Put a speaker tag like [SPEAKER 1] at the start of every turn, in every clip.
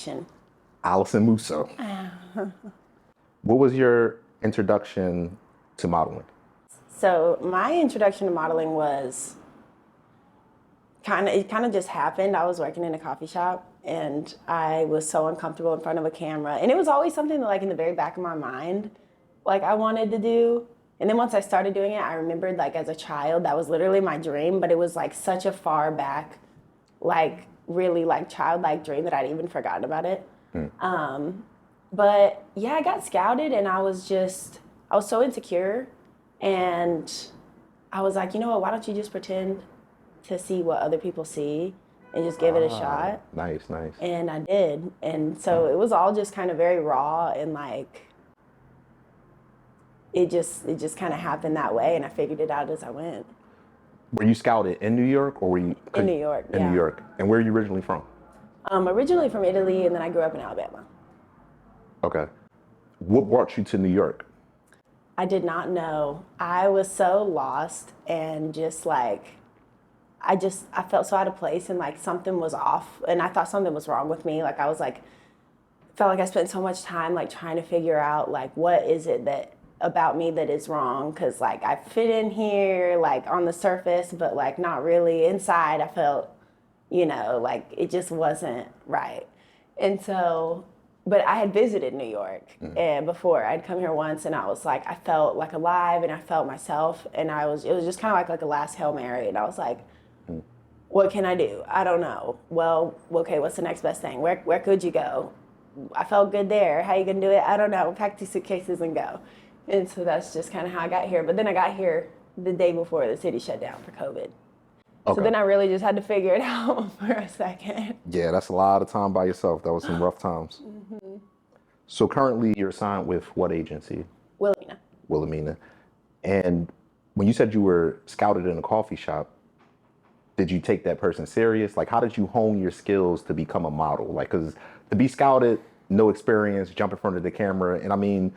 [SPEAKER 1] introduction?
[SPEAKER 2] Alison Muso. What was your introduction to modeling?
[SPEAKER 1] So my introduction to modeling was it kind of just happened. I was working in a coffee shop and I was so uncomfortable in front of a camera. And it was always something that like in the very back of my mind, like I wanted to do. And then once I started doing it, I remembered like as a child, that was literally my dream, but it was like such a far back, like really like childlike dream that I'd even forgotten about it. But yeah, I got scouted and I was so insecure. And I was like, you know what, why don't you just pretend to see what other people see and just give it a shot.
[SPEAKER 2] Nice.
[SPEAKER 1] And I did. And so it was all just kind of very raw and like, it just kind of happened that way. And I figured it out as I went.
[SPEAKER 2] Were you scouted in New York or were you?
[SPEAKER 1] In New York,
[SPEAKER 2] In New York. And where are you originally from?
[SPEAKER 1] Originally from Italy, and then I grew up in Alabama.
[SPEAKER 2] Okay. What brought you to New York?
[SPEAKER 1] I did not know. I was so lost and just like, I felt so out of place and like something was off and I thought something was wrong with me. Like I was like, felt like I spent so much time like trying to figure out like what is it that about me that is wrong, because like I fit in here like on the surface but like not really. Inside I felt, like it just wasn't right. And so, but I had visited New York and before I'd come here once and I was like, I felt like alive and I felt myself and it was just kind of like a last Hail Mary and I was like, what can I do? I don't know. Well, okay, what's the next best thing? Where could you go? I felt good there. How you gonna do it? I don't know. Pack these suitcases and go. And so that's just kind of how I got here. But then I got here the day before the city shut down for COVID. Okay. So then I really just had to figure it out for a second.
[SPEAKER 2] Yeah, that's a lot of time by yourself. That was some rough times. So currently you're signed with what agency? Wilhelmina. And when you said you were scouted in a coffee shop, did you take that person serious? Like, how did you hone your skills to become a model? Like, because to be scouted, no experience, jump in front of the camera. And I mean,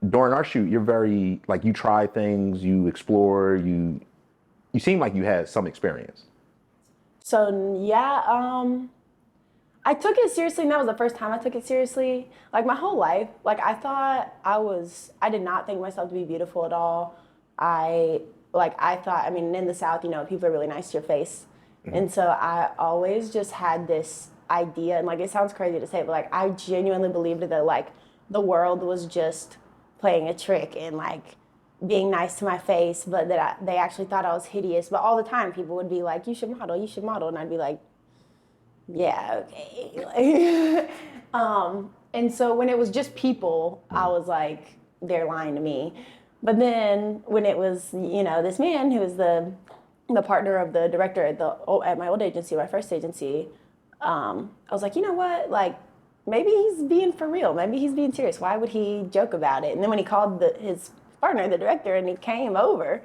[SPEAKER 2] during our shoot, you're very, like, you try things, you explore, you seem like you had some experience.
[SPEAKER 1] So, yeah, I took it seriously, and that was the first time I took it seriously. Like, my whole life, like, I did not think myself to be beautiful at all. I thought, I mean, in the South, people are really nice to your face. And so I always just had this idea, and like, it sounds crazy to say, but like, I genuinely believed that like the world was just playing a trick and like being nice to my face, but that they actually thought I was hideous. But all the time people would be like, you should model. And I'd be like, yeah, okay. And so when it was just people, I was like, they're lying to me. But then when it was, this man who was the partner of the director at my old agency, my first agency, I was like, you know what? Like, maybe he's being for real. Maybe he's being serious. Why would he joke about it? And then when he called his partner, the director, and he came over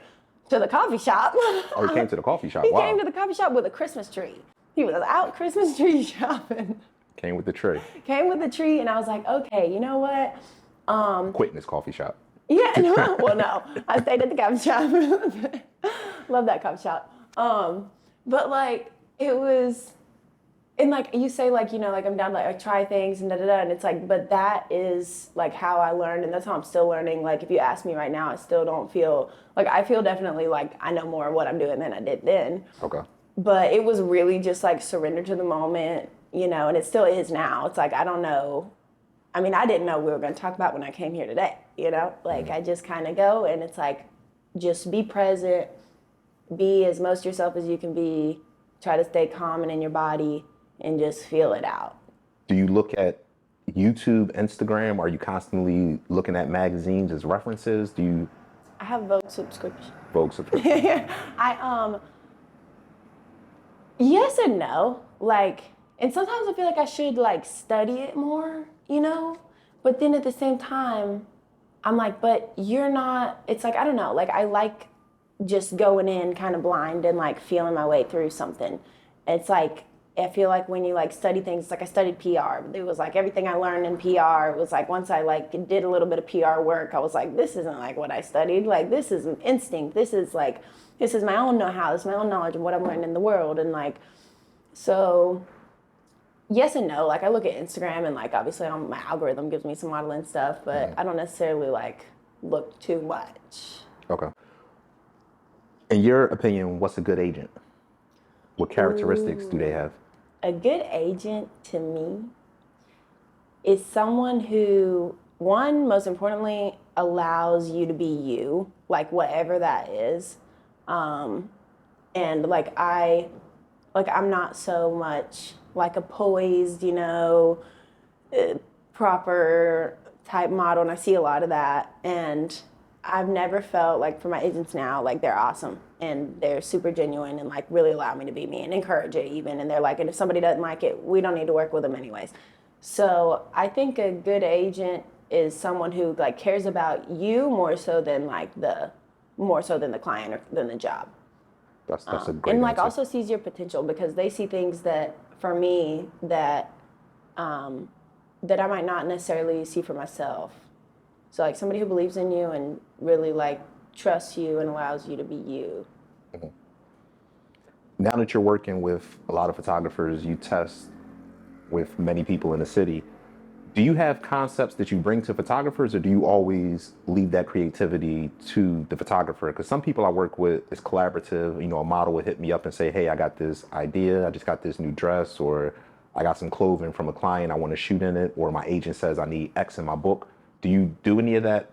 [SPEAKER 1] to the coffee shop.
[SPEAKER 2] Oh, he came to the coffee shop.
[SPEAKER 1] He came to the coffee shop with a Christmas tree. He was out Christmas tree shopping.
[SPEAKER 2] Came with the tree.
[SPEAKER 1] And I was like, okay, you know what?
[SPEAKER 2] Quitting this coffee shop.
[SPEAKER 1] Yeah, no, well, no. I stayed at the coffee shop. Love that coffee shop. But like, it was, and like you say, like, like I'm down to like try things and and it's like, but that is like how I learned, and that's how I'm still learning. Like, if you ask me right now, I still don't feel, like, I feel definitely like I know more of what I'm doing than I did then.
[SPEAKER 2] Okay. But
[SPEAKER 1] it was really just like surrender to the moment, and it still is now. It's like, I don't know. I mean, I didn't know we were going to talk about when I came here today, Like, I just kind of go, and it's like, just be present, be as most yourself as you can be, try to stay calm and in your body, and just feel it out.
[SPEAKER 2] Do you look at YouTube, Instagram? Are you constantly looking at magazines as references?
[SPEAKER 1] I have Vogue subscription. Yes and no. Like, and sometimes I feel like I should like study it more, but then at the same time, I'm like, but you're not, it's like, I don't know, like I like just going in kind of blind and like feeling my way through something. It's like, I feel like when you like study things, like I studied PR, but it was like everything I learned in PR, it was like once I like did a little bit of PR work, I was like, this isn't like what I studied. Like, this is an instinct. This is my own know-how. This is my own knowledge of what I'm learning in the world. And like, so yes and no. Like I look at Instagram and like obviously my algorithm gives me some modeling stuff, but I don't necessarily like look too much.
[SPEAKER 2] Okay. In your opinion, what's a good agent? What characteristics do they
[SPEAKER 1] Ooh,
[SPEAKER 2] have?
[SPEAKER 1] a good agent to me is someone who, one, most importantly, allows you to be you, like whatever that is. Um, and I'm not so much like a poised, uh, proper type model, and I see a lot of that. And I've never felt like for my agents now, like they're awesome and they're super genuine and like really allow me to be me and encourage it even. And they're like, and if somebody doesn't like it, we don't need to work with them anyways. So I think a good agent is someone who like cares about you more so than the client or than the job.
[SPEAKER 2] That's a
[SPEAKER 1] And
[SPEAKER 2] great
[SPEAKER 1] like
[SPEAKER 2] answer.
[SPEAKER 1] also sees your potential because they see things that for me um, that I might not necessarily see for myself. So like somebody who believes in you and really like trusts you and allows you to be you.
[SPEAKER 2] Now that you're working with a lot of photographers, you test with many people in the city. Do you have concepts that you bring to photographers, or do you always leave that creativity to the photographer? Because some people I work with is collaborative. A model would hit me up and say, "Hey, I got this idea. I just got this new dress, or I got some clothing from a client. I want to shoot in it." Or my agent says, "I need X in my book." Do you do any of that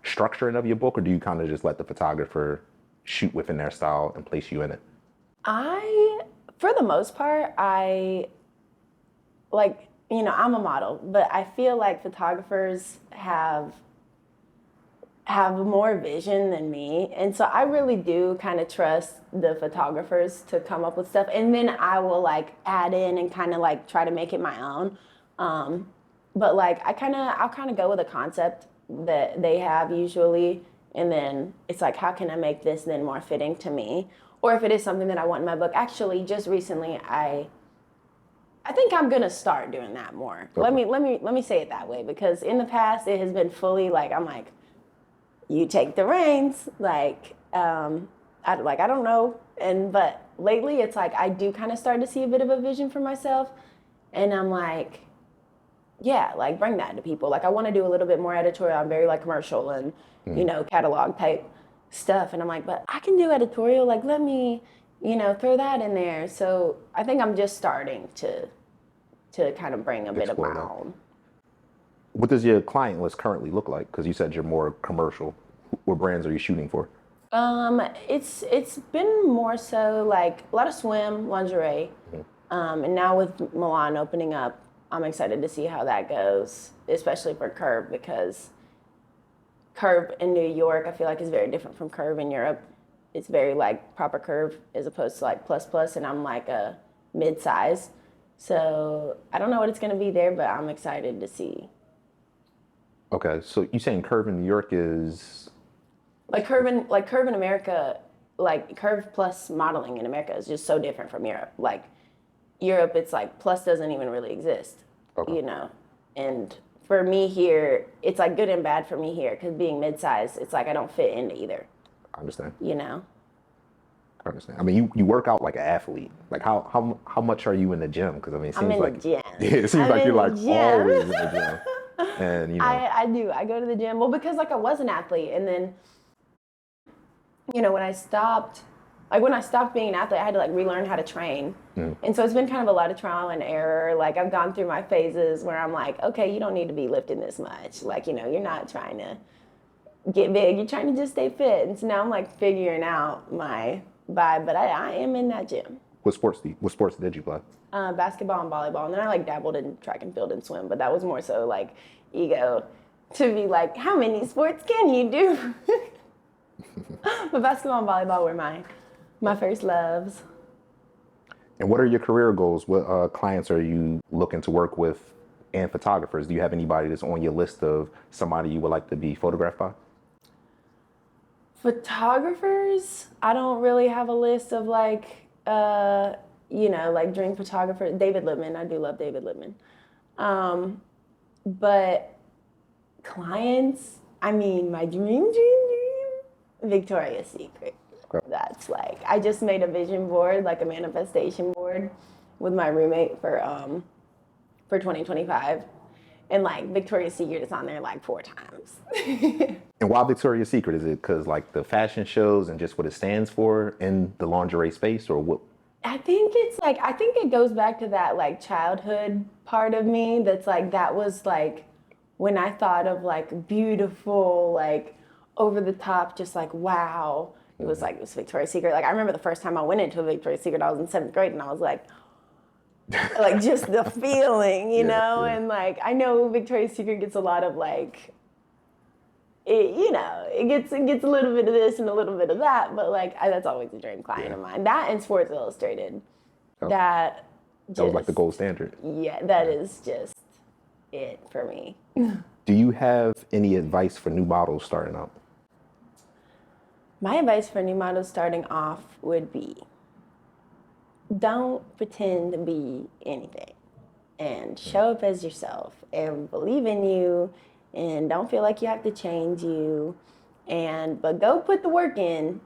[SPEAKER 2] structuring of your book, or do you kind of just let the photographer shoot within their style and place you in it?
[SPEAKER 1] I, for the most part, I like, I'm a model, but I feel like photographers have more vision than me. And so I really do kind of trust the photographers to come up with stuff. And then I will like add in and kind of like try to make it my own. Um, but like I'll kind of go with a concept that they have usually. And then it's like, how can I make this then more fitting to me? Or if it is something that I want in my book. Actually, just recently, I think I'm gonna start doing that more.
[SPEAKER 2] Okay.
[SPEAKER 1] Let me say it that way because in the past it has been fully like I'm like you take the reins I don't know but lately it's like I do kind of start to see a bit of a vision for myself and I'm like yeah like bring that to people like I want to do a little bit more editorial. I'm very like commercial and catalog type stuff and I'm like but I can do editorial like let me throw that in there. So I think I'm just starting to kind of bring a bit of my
[SPEAKER 2] Explore that.
[SPEAKER 1] own.
[SPEAKER 2] What does your client list currently look like? Because you said you're more commercial. What brands are you shooting for?
[SPEAKER 1] It's been more so like a lot of swim lingerie, and now with Milan opening up, I'm excited to see how that goes, especially for Curve because Curve in New York I feel like is very different from Curve in Europe. It's very like proper Curve as opposed to like plus plus, and I'm like a mid size, so I don't know what it's gonna be there, but I'm excited to see.
[SPEAKER 2] Okay, so you saying Curve in New York is
[SPEAKER 1] Curve in America, like Curve plus modeling in America is just so different from Europe. Like Europe, it's like plus doesn't even really exist,
[SPEAKER 2] okay.
[SPEAKER 1] you know. And for me here, it's like good and bad for me here because being mid-sized, it's like I don't fit into either,
[SPEAKER 2] I understand.
[SPEAKER 1] you know.
[SPEAKER 2] I understand. I mean, you work out like an athlete. Like how much are you in the gym? Because I mean, it
[SPEAKER 1] I'm
[SPEAKER 2] seems
[SPEAKER 1] in the
[SPEAKER 2] like
[SPEAKER 1] gym.
[SPEAKER 2] yeah, it seems
[SPEAKER 1] I'm
[SPEAKER 2] like you're
[SPEAKER 1] in the
[SPEAKER 2] like always
[SPEAKER 1] gym.
[SPEAKER 2] in the gym. And
[SPEAKER 1] I do. I go to the gym. Well, because like I was an athlete, and then when I stopped, when I stopped being an athlete, I had to like relearn how to train. And so it's been kind of a lot of trial and error. Like I've gone through my phases where I'm like, okay, you don't need to be lifting this much. Like, you're not trying to get big. You're trying to just stay fit. And so now I'm like figuring out my vibe, but I am in that gym.
[SPEAKER 2] what sports did you play?
[SPEAKER 1] Basketball and volleyball. And then I like dabbled in track and field and swim, but that was more so like ego to be like, how many sports can you do? But basketball and volleyball were my first loves.
[SPEAKER 2] And what are your career goals? What clients are you looking to work with and photographers? Do you have anybody that's on your list of somebody you would like to be photographed by?
[SPEAKER 1] Photographers, I don't really have a list of like dream photographers. David Lippman, I do love David Lippman. Um, but clients, I mean, my dream, Victoria's Secret.
[SPEAKER 2] Okay.
[SPEAKER 1] That's like, I just made a vision board, like a manifestation board with my roommate for for 2025. And like Victoria's Secret is on there like 4 times.
[SPEAKER 2] And why Victoria's Secret? Is it because like the fashion shows and just what it stands for in the lingerie space, or what?
[SPEAKER 1] I think it goes back to that like childhood part of me that's like that was like when I thought of like beautiful, like over the top, just like wow. It was Victoria's Secret. Like I remember the first time I went into a Victoria's Secret, I was in 7th grade and I was like just the feeling, you know, and like I know Victoria's Secret gets a lot of like it gets a little bit of this and a little bit of that, but like that's always a dream client of mine. That and Sports Illustrated, that
[SPEAKER 2] was like the gold standard.
[SPEAKER 1] Yeah, that is just it for me.
[SPEAKER 2] Do you have any advice for new models starting out?
[SPEAKER 1] My advice for new models starting off would be, don't pretend to be anything, and show up as yourself, and believe in you, and don't feel like you have to change you, but go put the work in,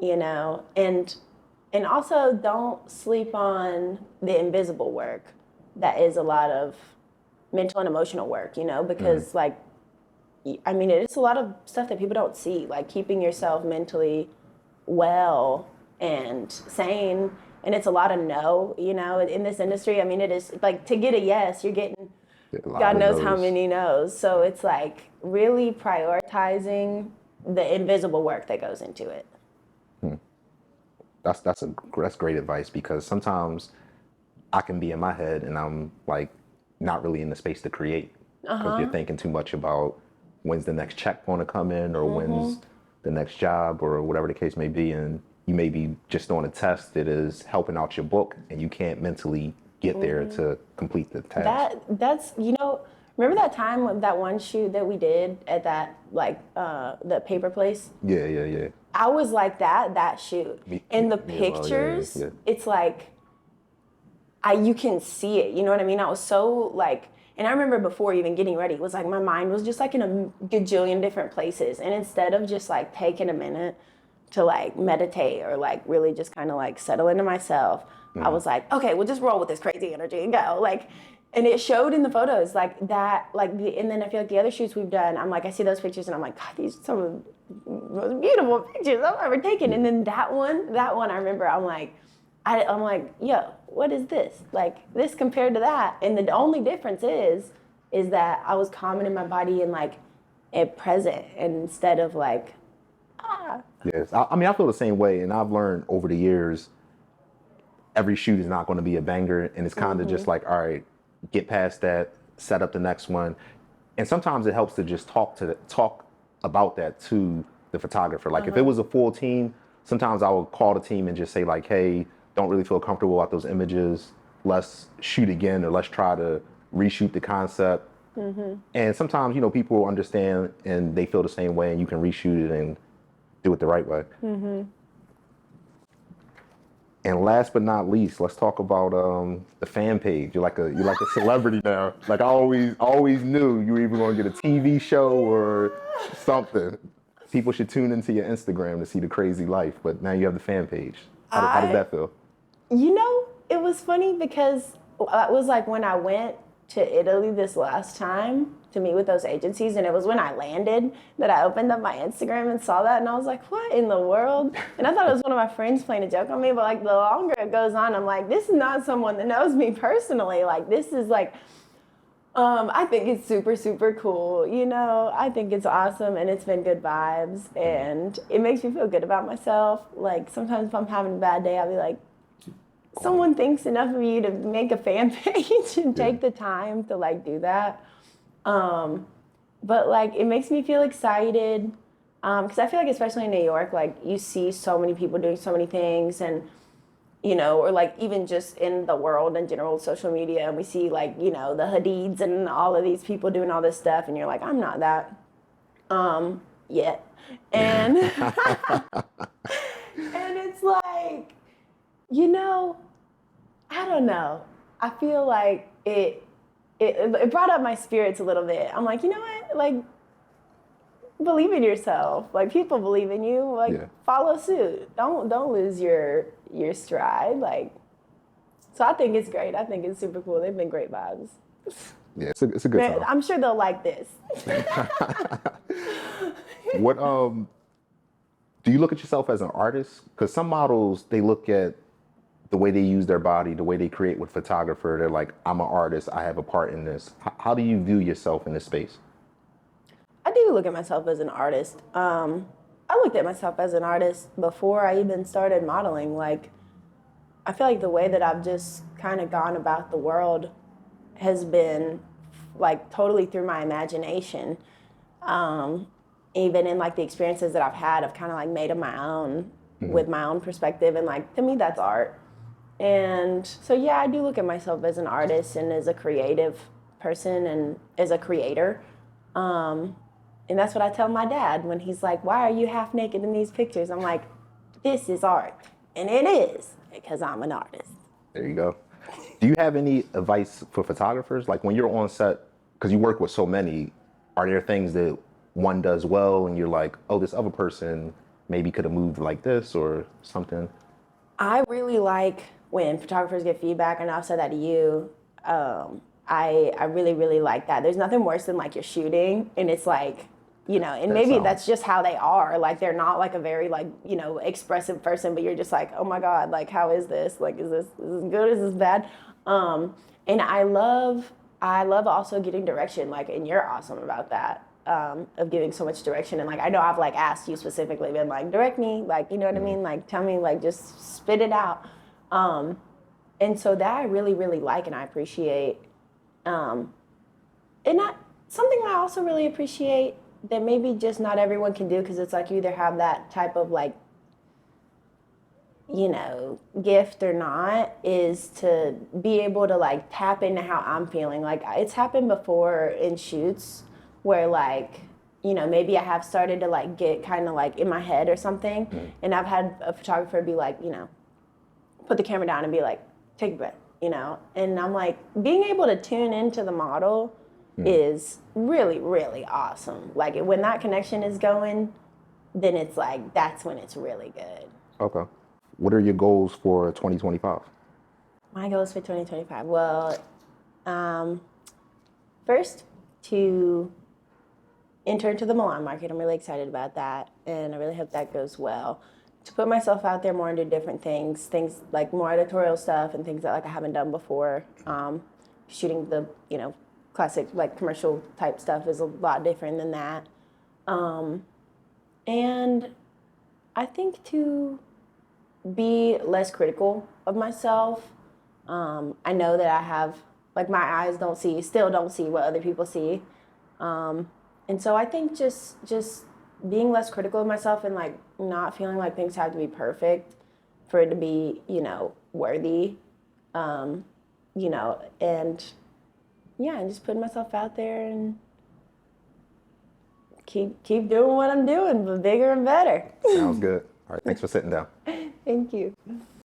[SPEAKER 1] you know, and also don't sleep on the invisible work that is a lot of mental and emotional work, you know, because like I mean it's a lot of stuff that people don't see, like keeping yourself mentally well and sane. And it's a lot of no, you know, in this industry. I mean, it is like to get a yes, you're getting God knows how many no's. So it's like really prioritizing the invisible work that goes into it.
[SPEAKER 2] That's great advice, because sometimes I can be in my head and I'm like not really in the space to create, because you're thinking too much about when's the next check going to come in, or when's the next job, or whatever the case may be, and you may be just doing a test that is helping out your book and you can't mentally get there to complete the task.
[SPEAKER 1] That's you know, remember that time with that one shoot that we did at that like the paper place?
[SPEAKER 2] Yeah.
[SPEAKER 1] I was like that shoot. In the pictures, it's like you can see it, you know what I mean? I was so like, and I remember before even getting ready, it was like my mind was just like in a gajillion different places, and instead of just like taking a minute to like meditate or like really just kind of like settle into myself, I was like, okay, we'll just roll with this crazy energy and go. Like, and it showed in the photos like that, like and then I feel like the other shoots we've done, I'm like, I see those pictures and I'm like, God, these are some of the most beautiful pictures I've ever taken. And then that one, I remember I'm like, yo, what is this? Like this compared to that. And the only difference is that I was calming in my body and like present instead of like,
[SPEAKER 2] Yes, I mean, I feel the same way, and I've learned over the years, every shoot is not going to be a banger, and it's kind of just like, all right, get past that, set up the next one, and sometimes it helps to just talk about that to the photographer. Like if it was a full team, sometimes I would call the team and just say like, hey, don't really feel comfortable about those images. Let's shoot again, or let's try to reshoot the concept. And sometimes, you know, people will understand and they feel the same way, and you can reshoot it and do it the right way. And last but not least, let's talk about the fan page. You're like a celebrity now. Like I always knew you were either going to get a TV show or something. People should tune into your Instagram to see the crazy life, but now you have the fan page. How does that feel?
[SPEAKER 1] You know, it was funny because it was like when I went to Italy this last time to meet with those agencies, and it was when I landed that I opened up my Instagram and saw that, and I was like, what in the world? And I thought it was one of my friends playing a joke on me, but like the longer it goes on, I'm like, this is not someone that knows me personally. Like this is like, I think it's super, super cool. You know, I think it's awesome, and it's been good vibes, and it makes me feel good about myself. Like sometimes if I'm having a bad day, I'll be like, someone thinks enough of you to make a fan page and take the time to like do that. But like it makes me feel excited, because I feel like especially in New York, like you see so many people doing so many things, and you know, or like even just in the world in general, social media, and we see like, you know, the Hadids and all of these people doing all this stuff, and you're like, I'm not that yet. And and it's like, you know, I don't know. I feel like it brought up my spirits a little bit. I'm like, you know what? Like, believe in yourself. Like, people believe in you. Like, follow suit. Don't lose your stride. Like, so I think it's great. I think it's super cool. They've been great vibes.
[SPEAKER 2] Yeah, it's a good time.
[SPEAKER 1] I'm sure they'll like this.
[SPEAKER 2] What do you look at yourself as an artist? Because some models, they look at the way they use their body, the way they create with photographer. They're like, I'm an artist. I have a part in this. How do you view yourself in this space?
[SPEAKER 1] I do look at myself as an artist. I looked at myself as an artist before I even started modeling. Like, I feel like the way that I've just kind of gone about the world has been like totally through my imagination. Um, Even in like the experiences that I've had, I've kind of like made them my own with my own perspective. And like, to me, that's art. And so, yeah, I do look at myself as an artist and as a creative person and as a creator. Um, and that's what I tell my dad when he's like, why are you half naked in these pictures? I'm like, this is art. And it is because I'm an artist.
[SPEAKER 2] There you go. Do you have any advice for photographers? Like when you're on set, because you work with so many, are there things that one does well and you're like, oh, this other person maybe could have moved like this or something?
[SPEAKER 1] I really like when photographers get feedback, and I've said that to you. I really, really like that. There's nothing worse than like you're shooting and it's like, and maybe that's just how they are. Like they're not like a very like, expressive person, but you're just like, oh my God, like how is this? Like, is this good? Is this bad? And I love also getting direction, like, and you're awesome about that. Of giving so much direction, and like I know I've like asked you specifically, been like direct me, like you know what I mean, like tell me, like just spit it out. And so that I really, really like and I appreciate. And not something I also really appreciate that maybe just not everyone can do, because it's like you either have that type of like gift or not, is to be able to like tap into how I'm feeling. Like it's happened before in shoots where like, maybe I have started to like get kind of like in my head or something. And I've had a photographer be like, put the camera down and be like, take a breath, and I'm like, being able to tune into the model is really, really awesome. Like when that connection is going, then it's like, that's when it's really good.
[SPEAKER 2] Okay. What are your goals for 2025?
[SPEAKER 1] My goals for 2025. Well, first, to enter into the Milan market. I'm really excited about that, and I really hope that goes well. To put myself out there more into different things like more editorial stuff and things that like I haven't done before. Shooting the classic like commercial type stuff is a lot different than that. And I think to be less critical of myself. I know that I have like my eyes still don't see what other people see. And so I think just being less critical of myself and like not feeling like things have to be perfect for it to be, worthy. And yeah, and just putting myself out there and keep doing what I'm doing, but bigger and better.
[SPEAKER 2] Sounds good. All right, thanks for sitting down.
[SPEAKER 1] Thank you.